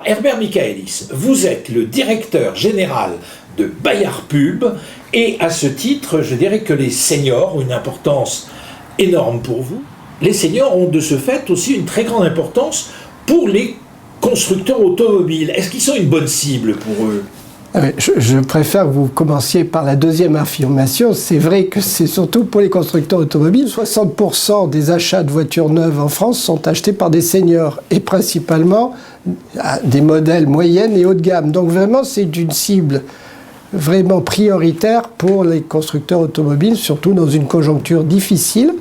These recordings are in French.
Herbert Michaelis, vous êtes le directeur général de Bayard Pub et à ce titre, je dirais que les seniors ont une importance énorme pour vous. Les seniors ont de ce fait aussi une très grande importance pour les constructeurs automobiles. Est-ce qu'ils sont une bonne cible pour eux ? Je préfère que vous commenciez par la deuxième affirmation. C'est vrai que c'est surtout pour les constructeurs automobiles. 60% des achats de voitures neuves en France sont achetés par des seniors et principalement des modèles moyennes et haut de gamme. Donc vraiment, c'est une cible vraiment prioritaire pour les constructeurs automobiles, surtout dans une conjoncture difficile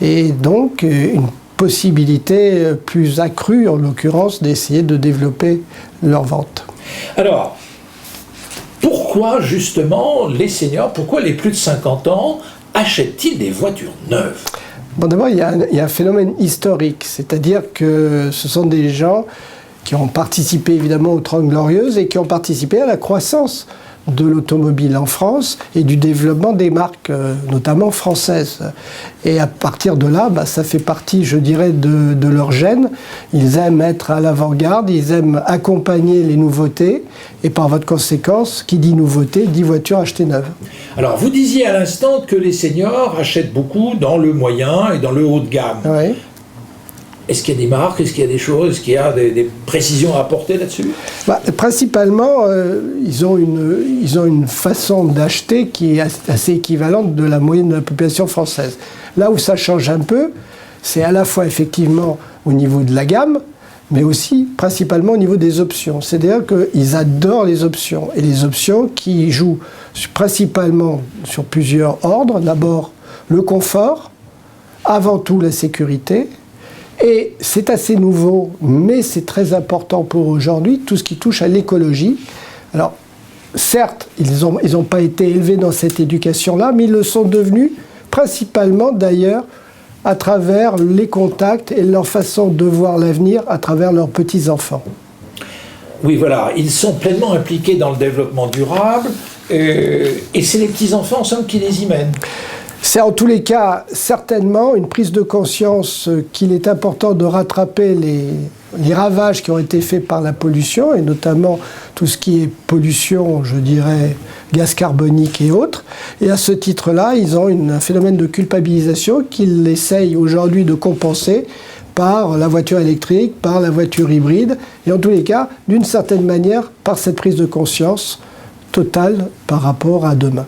et donc une possibilité plus accrue, en l'occurrence, d'essayer de développer leurs ventes. Alors, pourquoi justement les seniors, pourquoi les plus de 50 ans achètent-ils des voitures neuves ? Bon, d'abord, il y a un phénomène historique, c'est-à-dire que ce sont des gens qui ont participé évidemment aux 30 Glorieuses et qui ont participé à la croissance de l'automobile en France et du développement des marques, notamment françaises. Et à partir de là, ça fait partie, je dirais, de leur gène. Ils aiment être à l'avant-garde, ils aiment accompagner les nouveautés, et par votre conséquence, qui dit nouveauté, dit voiture achetée neuve. Alors, vous disiez à l'instant que les seniors achètent beaucoup dans le moyen et dans le haut de gamme. Oui. Est-ce qu'il y a des marques, est-ce qu'il y a des choses, est-ce qu'il y a des précisions à apporter là-dessus ? Principalement, ils ont une façon d'acheter qui est assez équivalente de la moyenne de la population française. Là où ça change un peu, c'est à la fois effectivement au niveau de la gamme, mais aussi principalement au niveau des options. C'est-à-dire qu'ils adorent les options, et les options qui jouent principalement sur plusieurs ordres. D'abord, le confort, avant tout la sécurité. Et c'est assez nouveau, mais c'est très important pour aujourd'hui, tout ce qui touche à l'écologie. Alors, certes, ils n'ont pas été élevés dans cette éducation-là, mais ils le sont devenus principalement d'ailleurs à travers les contacts et leur façon de voir l'avenir à travers leurs petits-enfants. Oui, voilà, ils sont pleinement impliqués dans le développement durable, et c'est les petits-enfants, en somme, qui les y mènent. C'est en tous les cas certainement une prise de conscience qu'il est important de rattraper les ravages qui ont été faits par la pollution, et notamment tout ce qui est pollution, je dirais, gaz carbonique et autres. Et à ce titre-là, ils ont un phénomène de culpabilisation qu'ils essayent aujourd'hui de compenser par la voiture électrique, par la voiture hybride, et en tous les cas, d'une certaine manière, par cette prise de conscience totale par rapport à demain.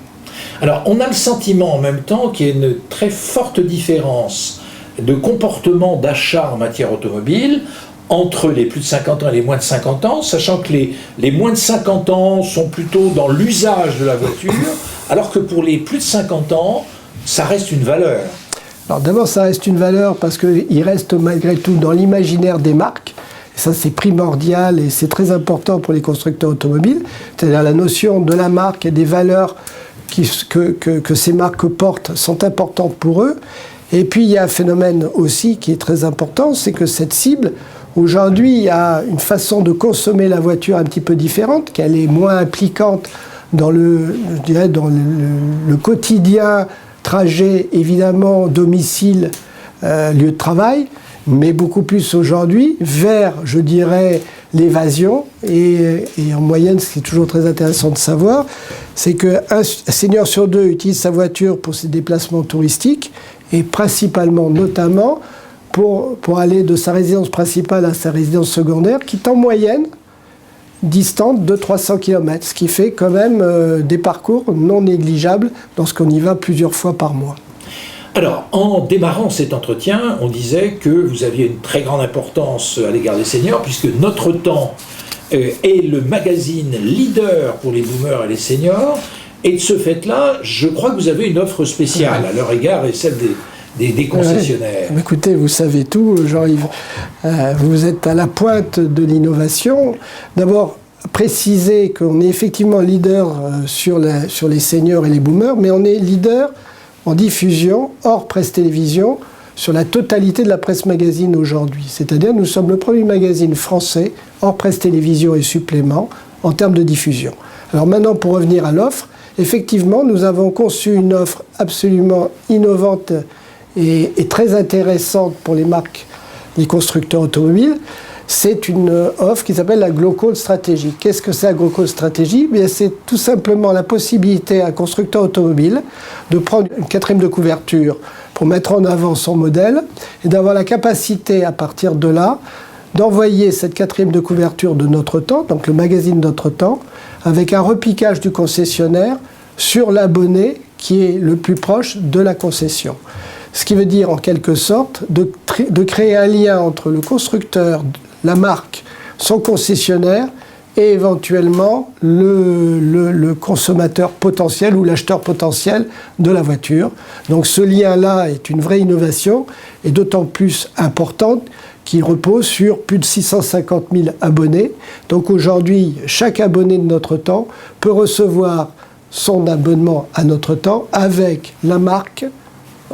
Alors, on a le sentiment en même temps qu'il y a une très forte différence de comportement d'achat en matière automobile entre les plus de 50 ans et les moins de 50 ans, sachant que les moins de 50 ans sont plutôt dans l'usage de la voiture, alors que pour les plus de 50 ans, ça reste une valeur. Alors d'abord, ça reste une valeur parce qu'il reste malgré tout dans l'imaginaire des marques. Et ça, c'est primordial et c'est très important pour les constructeurs automobiles. C'est-à-dire la notion de la marque et des valeurs que ces marques portent sont importantes pour eux. Et puis, il y a un phénomène aussi qui est très important, c'est que cette cible, aujourd'hui, a une façon de consommer la voiture un petit peu différente, qu'elle est moins impliquante dans le quotidien, trajet, évidemment, domicile, lieu de travail, mais beaucoup plus aujourd'hui vers, je dirais, l'évasion. Et en moyenne, ce qui est toujours très intéressant de savoir, c'est qu'un senior sur deux utilise sa voiture pour ses déplacements touristiques et principalement, notamment, pour aller de sa résidence principale à sa résidence secondaire, qui est en moyenne distante de 300 km, ce qui fait quand même des parcours non négligeables lorsqu'on y va plusieurs fois par mois. Alors, en démarrant cet entretien, on disait que vous aviez une très grande importance à l'égard des seniors, puisque Notre Temps est le magazine leader pour les boomers et les seniors. Et de ce fait-là, je crois que vous avez une offre spéciale à leur égard et celle des concessionnaires. Écoutez, vous savez tout, Jean-Yves. Vous êtes à la pointe de l'innovation. D'abord, préciser qu'on est effectivement leader sur les seniors et les boomers, mais on est leader en diffusion, hors presse télévision, sur la totalité de la presse magazine aujourd'hui. C'est-à-dire nous sommes le premier magazine français, hors presse télévision et supplément, en termes de diffusion. Alors maintenant, pour revenir à l'offre, effectivement, nous avons conçu une offre absolument innovante et très intéressante pour les marques, les constructeurs automobiles. c'est une offre qui s'appelle la Glocall Stratégie. Qu'est-ce que c'est la Glocall Stratégie? C'est tout simplement la possibilité à un constructeur automobile de prendre une quatrième de couverture pour mettre en avant son modèle et d'avoir la capacité à partir de là d'envoyer cette quatrième de couverture de Notre Temps, donc le magazine Notre Temps, avec un repiquage du concessionnaire sur l'abonné qui est le plus proche de la concession. Ce qui veut dire en quelque sorte de créer un lien entre le constructeur, la marque, son concessionnaire et éventuellement le consommateur potentiel ou l'acheteur potentiel de la voiture. Donc ce lien-là est une vraie innovation et d'autant plus importante qui repose sur plus de 650 000 abonnés. Donc aujourd'hui, chaque abonné de Notre Temps peut recevoir son abonnement à Notre Temps avec la marque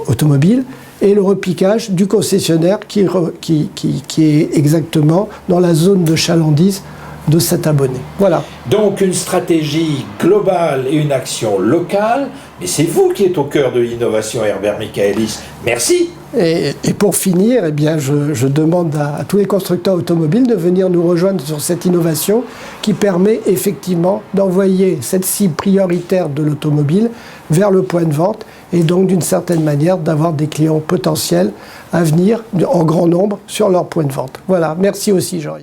automobile et le repiquage du concessionnaire qui est exactement dans la zone de chalandise de cet abonné. Voilà. Donc une stratégie globale et une action locale, mais c'est vous qui êtes au cœur de l'innovation, Herbert Michaelis. Merci. Et pour finir, eh bien, je demande à tous les constructeurs automobiles de venir nous rejoindre sur cette innovation qui permet effectivement d'envoyer cette cible prioritaire de l'automobile vers le point de vente et donc d'une certaine manière d'avoir des clients potentiels à venir en grand nombre sur leur point de vente. Voilà, merci aussi Jean-Yves.